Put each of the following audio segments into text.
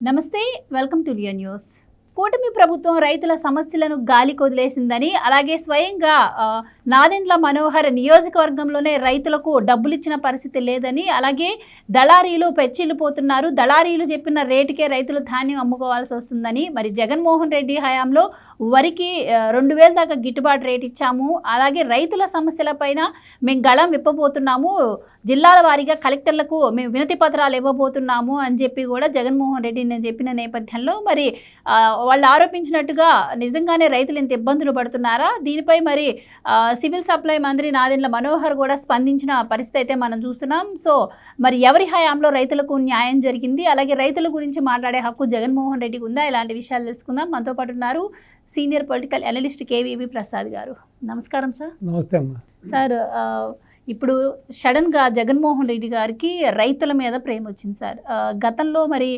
నమస్తే, welcome to Leo news. కూటమి ప్రభుత్వం రైతుల సమస్యలను గాలికి వదిలేసిందని, అలాగే స్వయంగా నాదెండ్ల మనోహర్ నియోజకవర్గంలోనే రైతులకు డబ్బులు ఇచ్చిన పరిస్థితి లేదని, అలాగే దళారీలు పెచ్చిల్లిపోతున్నారు, దళారీలు చెప్పిన రేటుకే రైతులు ధాన్యం అమ్ముకోవాల్సి వస్తుందని, మరి జగన్మోహన్ రెడ్డి హయాంలో వరికి 2000 దాకా గిట్టుబాటు రేటు ఇచ్చాము, అలాగే రైతుల సమస్యలపైన మేము గళం విప్పబోతున్నాము, జిల్లాల వారీగా కలెక్టర్లకు మేము వినతి పత్రాలు ఇవ్వబోతున్నాము అని చెప్పి కూడా జగన్మోహన్ రెడ్డి నేను చెప్పిన నేపథ్యంలో మరి వాళ్ళు ఆరోపించినట్టుగా నిజంగానే రైతులు ఇంత ఇబ్బందులు పడుతున్నారా? దీనిపై మరి సివిల్ సప్లై మంత్రి నాదెండ్ల మనోహర్ కూడా స్పందించిన పరిస్థితి అయితే మనం చూస్తున్నాం. సో మరి ఎవరి హయాంలో రైతులకు న్యాయం జరిగింది, అలాగే రైతుల గురించి మాట్లాడే హక్కు జగన్మోహన్ రెడ్డికి ఉందా? ఇలాంటి విషయాలు తెలుసుకుందాం. మనతో పాటు ఉన్నారు senior political analyst KVV Prasad గారు. నమస్కారం సార్. నమస్తే అమ్మా. సార్, ఇప్పుడు సడన్గా జగన్మోహన్ రెడ్డి గారికి రైతుల మీద ప్రేమ వచ్చింది సార్. గతంలో మరి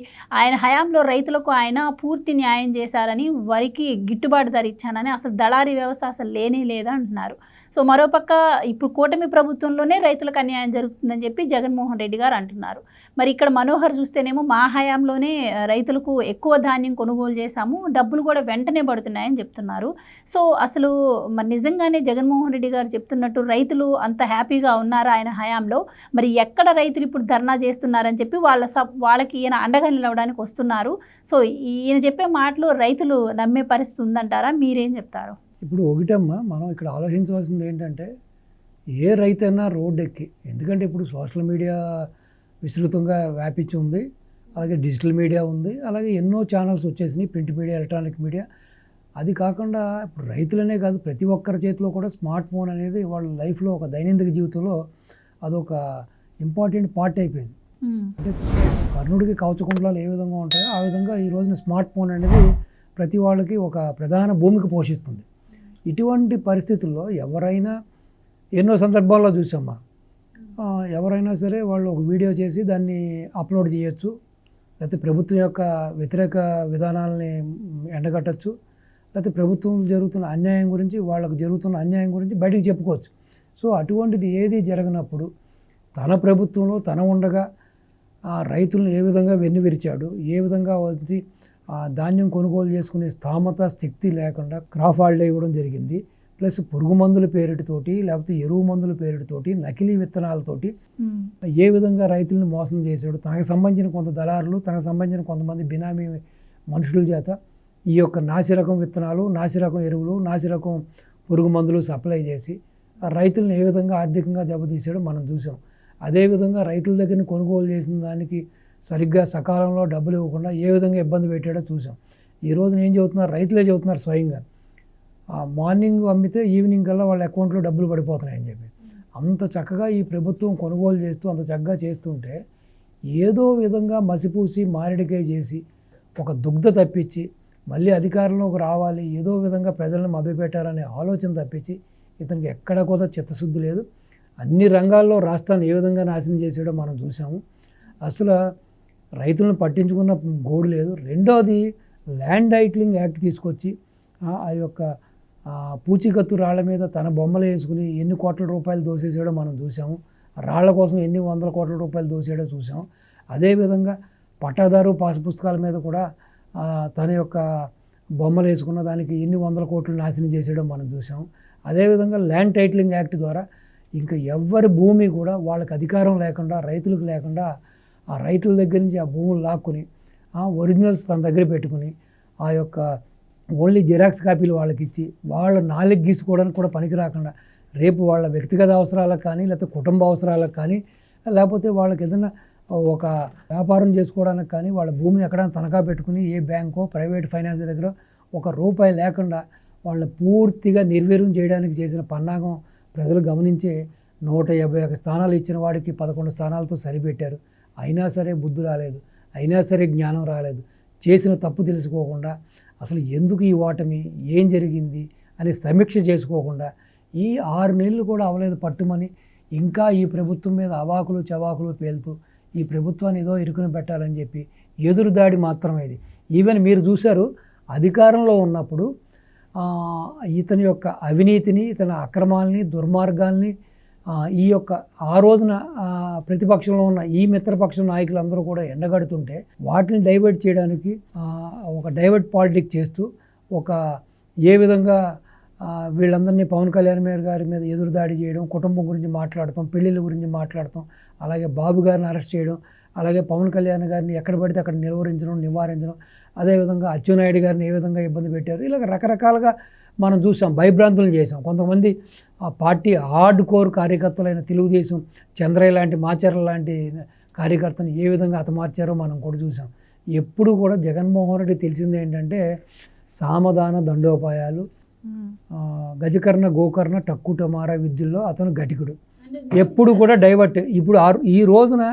ఆయన హయాంలో రైతులకు ఆయన పూర్తి న్యాయం చేశారని, వరికి గిట్టుబాటు ధర ఇచ్చానని, అసలు దళారీ వ్యవస్థ అసలు లేనే లేదా అంటున్నారు. సో మరోపక్క ఇప్పుడు కూటమి ప్రభుత్వంలోనే రైతులకు అన్యాయం జరుగుతుందని చెప్పి జగన్మోహన్ రెడ్డి గారు అంటున్నారు. మరి ఇక్కడ మనోహర్ చూస్తేనేమో మా హయాంలోనే రైతులకు ఎక్కువ ధాన్యం కొనుగోలు చేశాము, డబ్బులు కూడా వెంటనే పడుతున్నాయని చెప్తున్నారు. సో అసలు మరి నిజంగానే జగన్మోహన్ రెడ్డి గారు చెప్తున్నట్టు రైతులు అంత హ్యాపీగా ఉన్నారా ఆయన హయాంలో? మరి ఎక్కడ రైతులు ఇప్పుడు ధర్నా చేస్తున్నారని చెప్పి వాళ్ళకి ఈయన అండగా నిలవడానికి వస్తున్నారు. సో ఈయన చెప్పే మాటలు రైతులు నమ్మే పరిస్థితి ఉందంటారా? మీరేం చెప్తారు? ఇప్పుడు ఒకటమ్మా, మనం ఇక్కడ ఆలోచించవలసింది ఏంటంటే, ఏ రైతైనా రోడ్డు ఎక్కి, ఎందుకంటే ఇప్పుడు సోషల్ మీడియా విస్తృతంగా వ్యాపించి ఉంది, అలాగే డిజిటల్ మీడియా ఉంది, అలాగే ఎన్నో ఛానల్స్ వచ్చేసినాయి, ప్రింట్ మీడియా, ఎలక్ట్రానిక్ మీడియా. అది కాకుండా ఇప్పుడు రైతులనే కాదు, ప్రతి ఒక్కరి చేతిలో కూడా స్మార్ట్ ఫోన్ అనేది వాళ్ళ లైఫ్లో ఒక దైనందిక జీవితంలో అదొక ఇంపార్టెంట్ పార్ట్ అయిపోయింది. అంటే కర్ణుడికి కవచకుండలాలు ఏ విధంగా ఉంటాయో ఆ విధంగా ఈ రోజున స్మార్ట్ ఫోన్ అనేది ప్రతి వాళ్ళకి ఒక ప్రధాన భూమిక పోషిస్తుంది. ఇటువంటి పరిస్థితుల్లో ఎవరైనా ఎన్నో సందర్భాల్లో చూసామా, ఎవరైనా సరే వాళ్ళు ఒక వీడియో చేసి దాన్ని అప్లోడ్ చేయొచ్చు, లేకపోతే ప్రభుత్వం యొక్క వ్యతిరేక విధానాలని ఎండగట్టచ్చు, లేకపోతే ప్రభుత్వం జరుగుతున్న అన్యాయం గురించి, వాళ్ళకు జరుగుతున్న అన్యాయం గురించి బయటికి చెప్పుకోవచ్చు. సో అటువంటిది ఏది జరగనప్పుడు తన ప్రభుత్వంలో తన ఉండగా రైతులను ఏ విధంగా వెన్నువిరిచాడు, ఏ విధంగా వచ్చి ధాన్యం కొనుగోలు చేసుకునే స్థామత శక్తి లేకుండా క్రాప్ హాలిడే ఇవ్వడం జరిగింది. ప్లస్ పురుగు మందుల పేరుతోటి, లేకపోతే ఎరువు మందుల పేరుతోటి, నకిలీ విత్తనాలతోటి ఏ విధంగా రైతులను మోసం చేశాడు. తనకు సంబంధించిన కొంత దళారులు, తనకు సంబంధించిన కొంతమంది బినామీ మనుషుల చేత ఈ యొక్క నాసిరకం విత్తనాలు, నాసిరకం ఎరువులు, నాసిరకం పురుగు మందులు సప్లై చేసి రైతులను ఏ విధంగా ఆర్థికంగా దెబ్బతీసాడో మనం చూసాం. అదేవిధంగా రైతుల దగ్గర కొనుగోలు చేసిన దానికి సరిగ్గా సకాలంలో డబ్బులు ఇవ్వకుండా ఏ విధంగా ఇబ్బంది పెట్టాడో చూసాం. ఈ రోజున ఏం చెబుతున్నారు, రైతులే చెబుతున్నారు స్వయంగా, మార్నింగ్ అమ్మితే ఈవినింగ్ కల్లా వాళ్ళ అకౌంట్లో డబ్బులు పడిపోతున్నాయని చెప్పి. అంత చక్కగా ఈ ప్రభుత్వం కొనుగోలు చేస్తూ అంత చక్కగా చేస్తుంటే ఏదో విధంగా మసిపూసి మారేడికాయ చేసి ఒక దుగ్ధ తప్పించి మళ్ళీ అధికారంలోకి రావాలి, ఏదో విధంగా ప్రజలను మభ్యపెట్టాలనే ఆలోచన తప్పించి ఇతనికి ఎక్కడ కూడా చిత్తశుద్ధి లేదు. అన్ని రంగాల్లో రాష్ట్రాన్ని ఏ విధంగా నాశనం చేసాడో మనం చూసాము. అసలు రైతులను పట్టించుకున్న గోడు లేదు. రెండోది, ల్యాండ్ టైటిలింగ్ యాక్ట్ తీసుకొచ్చి ఆ యొక్క పూచికత్తు రాళ్ల మీద తన బొమ్మలు వేసుకుని ఎన్ని కోట్ల రూపాయలు దోసేసాడో మనం చూసాము. రాళ్ల కోసం ఎన్ని వందల కోట్ల రూపాయలు దోసాడో చూసాము. అదేవిధంగా పట్టాదారు పాస్ పుస్తకాల మీద కూడా తన యొక్క బొమ్మలు వేసుకున్న దానికి ఎన్ని వందల కోట్లు నాశనం చేసాడో మనం చూసాము. అదేవిధంగా ల్యాండ్ టైటిలింగ్ యాక్ట్ ద్వారా ఇంకా ఎవరి భూమి కూడా వాళ్ళకి అధికారం లేకుండా, రైతులకు లేకుండా ఆ రైతుల దగ్గర నుంచి ఆ భూములు లాక్కుని ఒరిజినల్స్ తన దగ్గర పెట్టుకుని ఆ యొక్క ఓన్లీ జిరాక్స్ కాపీలు వాళ్ళకి ఇచ్చి వాళ్ళ నాలుగు గీసుకోవడానికి కూడా పనికి రాకుండా రేపు వాళ్ళ వ్యక్తిగత అవసరాలకు కానీ, లేకపోతే కుటుంబ అవసరాలకు కానీ, లేకపోతే వాళ్ళకి ఏదైనా ఒక వ్యాపారం చేసుకోవడానికి కానీ వాళ్ళ భూమిని ఎక్కడైనా తనఖా పెట్టుకుని ఏ బ్యాంకో ప్రైవేట్ ఫైనాన్స్ దగ్గర ఒక రూపాయి లేకుండా వాళ్ళని పూర్తిగా నిర్వీర్యం చేయడానికి చేసిన పన్నాగం ప్రజలు గమనించే 151 స్థానాలు ఇచ్చిన వాడికి 11 స్థానాలతో సరిపెట్టారు. అయినా సరే బుద్ధి రాలేదు, అయినా సరే జ్ఞానం రాలేదు. చేసిన తప్పు తెలుసుకోకుండా, అసలు ఎందుకు ఈ ఓటమి, ఏం జరిగింది అని సమీక్ష చేసుకోకుండా ఈ 6 నెలలు కూడా అవలేదు పట్టుమని ఇంకా ఈ ప్రభుత్వం మీద అవాకులు చవాకులు పేలుతూ ఈ ప్రభుత్వాన్ని ఏదో ఇరుకుని పెట్టాలని చెప్పి ఎదురుదాడి మాత్రమే ఇది. ఈవెన్ మీరు చూశారు, అధికారంలో ఉన్నప్పుడు ఇతని యొక్క అవినీతిని, ఇతని అక్రమాలని, దుర్మార్గాల్ని ఈ యొక్క ఆ రోజున ప్రతిపక్షంలో ఉన్న ఈ మిత్రపక్షం నాయకులందరూ కూడా ఎండగడుతుంటే వాటిని డైవర్ట్ చేయడానికి ఒక డైవర్ట్ పాలిటిక్స్ చేస్తూ ఏ విధంగా వీళ్ళందరినీ పవన్ కళ్యాణ్ గారి మీద ఎదురుదాడి చేయడం, కుటుంబం గురించి మాట్లాడటం, పెళ్ళిళ్ళ గురించి మాట్లాడటం, అలాగే బాబు గారిని అరెస్ట్ చేయడం, అలాగే పవన్ కళ్యాణ్ గారిని ఎక్కడ పడితే అక్కడ నివారించడం, అదేవిధంగా అచ్చెన్నాయుడు గారిని ఏ విధంగా ఇబ్బంది పెట్టారు, ఇలాగ రకరకాలుగా మనం చూసాం, భయభ్రాంతులు చేసాం. కొంతమంది ఆ పార్టీ హార్డ్ కోర్ కార్యకర్తలైన తెలుగుదేశం చంద్రయ్య లాంటి, మాచర్ల లాంటి కార్యకర్తను ఏ విధంగా హతమార్చారో మనం కూడా చూసాం. ఎప్పుడు కూడా జగన్మోహన్ రెడ్డి తెలిసింది ఏంటంటే సామధాన దండోపాయాలు, గజకర్ణ గోకర్ణ టక్కు టమారా విద్యుల్లో అతను గటికుడు, ఎప్పుడు కూడా డైవర్ట్. ఇప్పుడు ఈ రోజున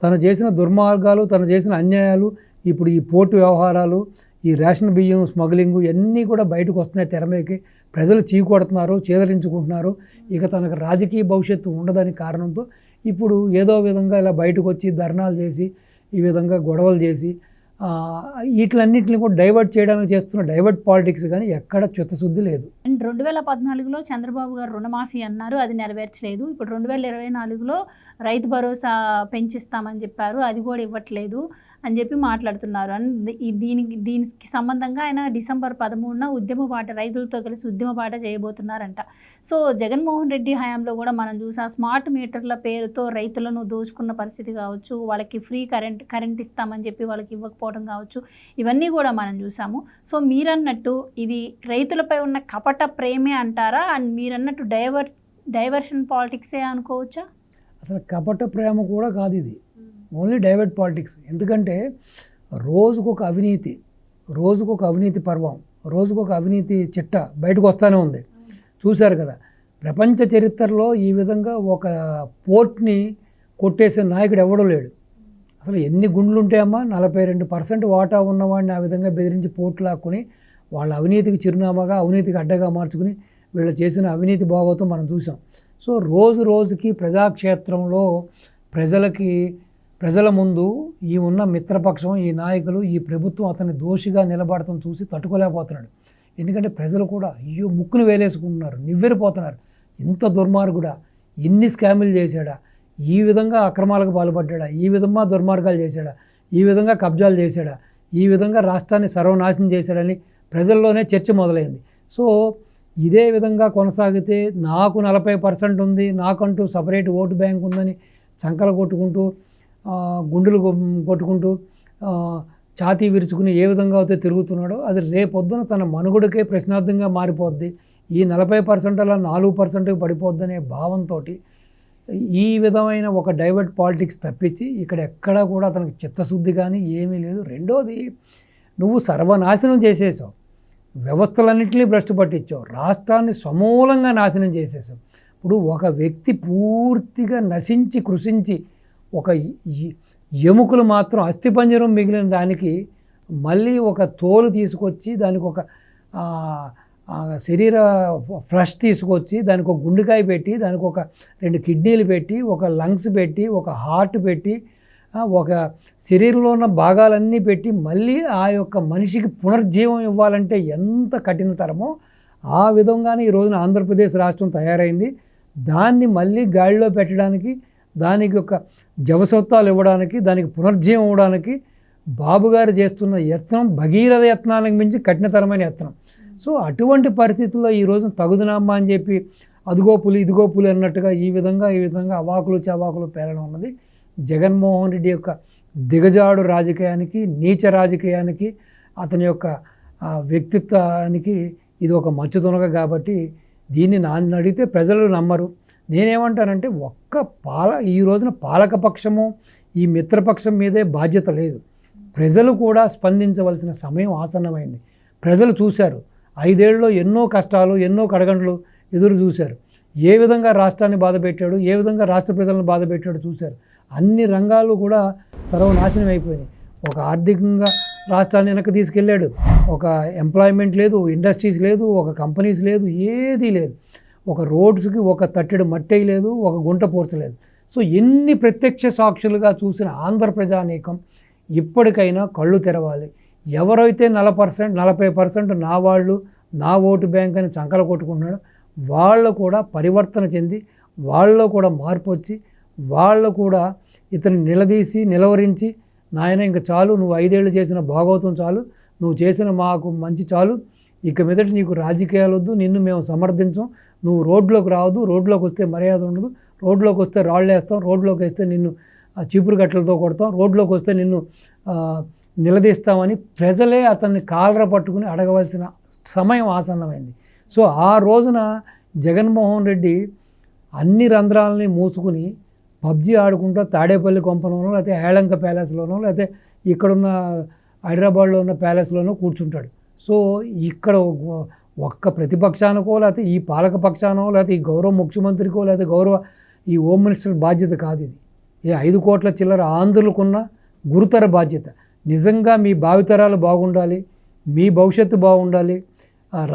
తను చేసిన దుర్మార్గాలు, తను చేసిన అన్యాయాలు, ఇప్పుడు ఈ పోర్టు వ్యవహారాలు, ఈ రేషన్ బియ్యం స్మగ్లింగు ఇవన్నీ కూడా బయటకు వస్తున్నాయి తెరమేకి. ప్రజలు చీకొడుతున్నారు, చేదరించుకుంటున్నారు. ఇక తనకు రాజకీయ భవిష్యత్తు ఉండదని కారణంతో ఇప్పుడు ఏదో విధంగా ఇలా బయటకు వచ్చి ధర్నాలు చేసి, ఈ విధంగా గొడవలు చేసి వీటిలన్నింటిని కూడా డైవర్ట్ చేయడానికి చేస్తున్న డైవర్ట్ పాలిటిక్స్, కానీ ఎక్కడ చిత్తశుద్ధి లేదు. అండ్ 2014లో చంద్రబాబు గారు రుణమాఫీ అన్నారు, అది నెరవేర్చలేదు. ఇప్పుడు 2024లో రైతు భరోసా పెంచిస్తామని చెప్పారు, అది కూడా ఇవ్వట్లేదు అని చెప్పి మాట్లాడుతున్నారు. అండ్ దీనికి సంబంధంగా ఆయన డిసెంబర్ 13న రైతులతో కలిసి ఉద్యమపాట చేయబోతున్నారంట. సో జగన్మోహన్ రెడ్డి హయాంలో కూడా మనం చూసా స్మార్ట్ మీటర్ల పేరుతో రైతులను దోచుకున్న పరిస్థితి కావచ్చు, వాళ్ళకి ఫ్రీ కరెంట్ ఇస్తామని చెప్పి వాళ్ళకి ఇవ్వకపోవడం కావచ్చు, ఇవన్నీ కూడా మనం చూసాము. సో మీరన్నట్టు ఇది రైతులపై ఉన్న కపట ప్రేమే అంటారా? అండ్ మీరన్నట్టు డైవర్షన్ పాలిటిక్సే అనుకోవచ్చా? అసలు కపట ప్రేమ కూడా కాదు, ఇది ఓన్లీ డైవర్ట్ పాలిటిక్స్. ఎందుకంటే రోజుకొక అవినీతి పర్వం, రోజుకొక అవినీతి చిట్ట బయటకు వస్తూనే ఉంది. చూశారు కదా, ప్రపంచ చరిత్రలో ఈ విధంగా ఒక పోర్ట్ని కొట్టేసే నాయకుడు ఎవడూ లేడు. అసలు ఎన్ని గుండ్లు ఉంటాయమ్మా, 42% వాటా ఉన్నవాడిని ఆ విధంగా బెదిరించి పోర్టు లాక్కుని వాళ్ళ అవినీతికి చిరునామాగా, అవినీతికి అడ్డగా మార్చుకుని వీళ్ళు చేసిన అవినీతి భాగవతం మనం చూసాం. సో రోజుకి ప్రజాక్షేత్రంలో ప్రజల ముందు ఈ ఉన్న మిత్రపక్షం, ఈ నాయకులు, ఈ ప్రభుత్వం అతన్ని దోషిగా నిలబడటం చూసి తట్టుకోలేకపోతున్నాడు. ఎందుకంటే ప్రజలు కూడా అయ్యో ముక్కును వేలేసుకుంటున్నారు, నివ్వెరిపోతున్నారు. ఇంత దుర్మార్గుడా, ఇన్ని స్కాములు చేశాడా, ఈ విధంగా అక్రమాలకు పాల్పడ్డా, ఈ విధంగా దుర్మార్గాలు చేశాడా, ఈ విధంగా కబ్జాలు చేశాడా, ఈ విధంగా రాష్ట్రాన్ని సర్వనాశనం చేశాడని ప్రజల్లోనే చర్చ మొదలైంది. సో ఇదే విధంగా కొనసాగితే నాకు 40% ఉంది, నాకంటూ సపరేట్ ఓటు బ్యాంక్ ఉందని చంకలు కొట్టుకుంటూ, గుండెలు కొట్టుకుంటూ, ఛాతీ విరుచుకుని ఏ విధంగా అయితే తిరుగుతున్నాడో అది రేపొద్దున తన మనుగడకే ప్రశ్నార్థంగా మారిపోద్ది. ఈ 40% అలా 4%కి పడిపోద్దనే భావంతో ఈ విధమైన ఒక డైవర్ట్ పాలిటిక్స్ తప్పించి ఇక్కడ ఎక్కడా కూడా అతనికి చిత్తశుద్ధి కానీ ఏమీ లేదు. రెండోది, నువ్వు సర్వనాశనం చేసేసావు, వ్యవస్థలన్నింటినీ భ్రష్టు పట్టించావు, రాష్ట్రాన్ని సమూలంగా నాశనం చేసేసావు. ఇప్పుడు ఒక వ్యక్తి పూర్తిగా నశించి కృషించి ఒక ఎముకలు మాత్రం అస్థిపంజరం మిగిలిన దానికి మళ్ళీ ఒక తోలు తీసుకొచ్చి, దానికి ఒక శరీర ఫ్లష్ తీసుకొచ్చి, దానికి ఒక గుండెకాయ పెట్టి, దానికి ఒక 2 కిడ్నీలు పెట్టి, ఒక లంగ్స్ పెట్టి, ఒక హార్ట్ పెట్టి, ఒక శరీరంలో ఉన్న భాగాలన్నీ పెట్టి మళ్ళీ ఆ యొక్క మనిషికి పునర్జీవం ఇవ్వాలంటే ఎంత కఠినతరమో ఆ విధంగానే ఈ రోజున ఆంధ్రప్రదేశ్ రాష్ట్రం తయారైంది. దాన్ని మళ్ళీ గాడిలో పెట్టడానికి, దానికి ఒక జవసత్వాలు ఇవ్వడానికి, దానికి పునర్జీవం ఇవ్వడానికి బాబుగారు చేస్తున్న యత్నం భగీరథ యత్నానికి మించి కఠినతరమైన యత్నం. సో అటువంటి పరిస్థితుల్లో ఈ రోజున తగుదనమ్మా అని చెప్పి అదిగో పులి ఇదిగో పులి అన్నట్టుగా ఈ విధంగా అవాకులు చవాకులు పేలడం ఉన్నది జగన్మోహన్ రెడ్డి యొక్క దిగజాడు రాజకీయానికి, నీచ రాజకీయానికి, అతని యొక్క వ్యక్తిత్వానికి ఇది ఒక మచ్చుతునగ. కాబట్టి దీన్ని నన్ను అడిగితే ప్రజలు నమ్మరు. నేనేమంటానంటే ఈ రోజున పాలకపక్షము ఈ మిత్రపక్షం మీదే బాధ్యత లేదు. ప్రజలు కూడా స్పందించవలసిన సమయం ఆసన్నమైంది. ప్రజలు చూశారు, 5 ఏళ్ళలో ఎన్నో కష్టాలు, ఎన్నో కడగండ్లు ఎదురు చూశారు. ఏ విధంగా రాష్ట్రాన్ని బాధపెట్టాడు, ఏ విధంగా రాష్ట్ర ప్రజలను బాధపెట్టాడు చూశారు. అన్ని రంగాలు కూడా సర్వనాశనం అయిపోయినాయి. ఒక ఆర్థికంగా రాష్ట్రాన్ని వెనక్కి తీసుకెళ్ళాడు. ఒక ఎంప్లాయ్మెంట్ లేదు, ఇండస్ట్రీస్ లేదు, ఒక కంపెనీస్ లేదు, ఏదీ లేదు. ఒక రోడ్స్కి ఒక తట్టెడు మట్టి లేదు, ఒక గుంట పోర్చలేదు. సో ఎన్ని ప్రత్యక్ష సాక్షులుగా చూసిన ఆంధ్ర ప్రజానీకం ఇప్పటికైనా కళ్ళు తెరవాలి. ఎవరైతే 40% నా వాళ్ళు, నా ఓటు బ్యాంక్ అని చంకలు కొట్టుకుంటున్నాడో వాళ్ళు కూడా పరివర్తన చెంది వాళ్ళలో కూడా మార్పు వచ్చి వాళ్ళు కూడా ఇతన్ని నిలదీసి నిలవరించి, నాయన ఇంక చాలు, నువ్వు 5 ఏళ్ళు చేసిన భాగవతం చాలు, నువ్వు చేసిన మాకు మంచి చాలు, ఇక మీదట నీకు రాజకీయాలు వద్దు, నిన్ను మేము సమర్థించం, నువ్వు రోడ్లోకి రావద్దు, రోడ్లోకి వస్తే మర్యాద ఉండదు, రోడ్లోకి వస్తే రాళ్ళు వేస్తాం, రోడ్లోకి వస్తే నిన్ను చీపురు కట్టలతో కొడతాం, రోడ్లోకి వస్తే నిన్ను నిలదీస్తామని ప్రజలే అతన్ని కాలర పట్టుకుని అడగవలసిన సమయం ఆసన్నమైంది. సో ఆ రోజున జగన్మోహన్ రెడ్డి అన్ని రంధ్రాలని మూసుకుని పబ్జీ ఆడుకుంటూ తాడేపల్లి కొంపలోనో లేకపోతే ఏళంక ప్యాలెస్లోనో లేకపోతే ఇక్కడున్న హైదరాబాద్లో ఉన్న ప్యాలెస్లోనో కూర్చుంటాడు. సో ఇక్కడ ఒక్క ప్రతిపక్షానికో లేకపోతే ఈ పాలక పక్షానో లేకపోతే ఈ గౌరవ ముఖ్యమంత్రికో లేకపోతే గౌరవ ఈ హోమ్ మినిస్టర్ బాధ్యత కాదు ఇది. ఈ 5 కోట్ల చిల్లర ఆంధ్రులకున్న గురుతర బాధ్యత. నిజంగా మీ భావితరాలు బాగుండాలి, మీ భవిష్యత్తు బాగుండాలి,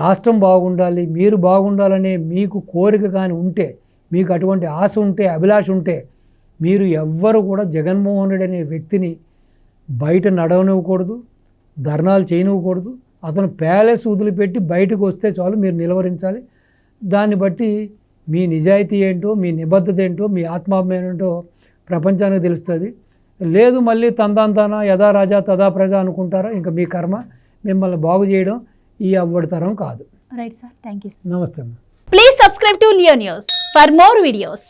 రాష్ట్రం బాగుండాలి, మీరు బాగుండాలనే మీకు కోరిక కానీ ఉంటే, మీకు అటువంటి ఆశ ఉంటే, అభిలాష ఉంటే, మీరు ఎవ్వరు కూడా జగన్మోహన్ రెడ్డి అనే వ్యక్తిని బయట నడవనివ్వకూడదు, ధర్నాలు చేయనివ్వకూడదు. అతను ప్యాలెస్ వదిలిపెట్టి బయటకు వస్తే చాలు, మీరు నిలవరించాలి. దాన్ని బట్టి మీ నిజాయితీ ఏంటో, మీ నిబద్ధత ఏంటో, మీ ఆత్మాభిమానం ఏంటో ప్రపంచానికి తెలుస్తుంది. లేదు మళ్ళీ తందాంతాన యథా రాజా తదా ప్రజ అనుకుంటారో ఇంకా మీ కర్మ. మిమ్మల్ని బాగు చేయడం ఈ అవ్వడి తరం కాదు. Right sir, thank you. నమస్తే అమ్మ. Please subscribe to Leo news for more videos.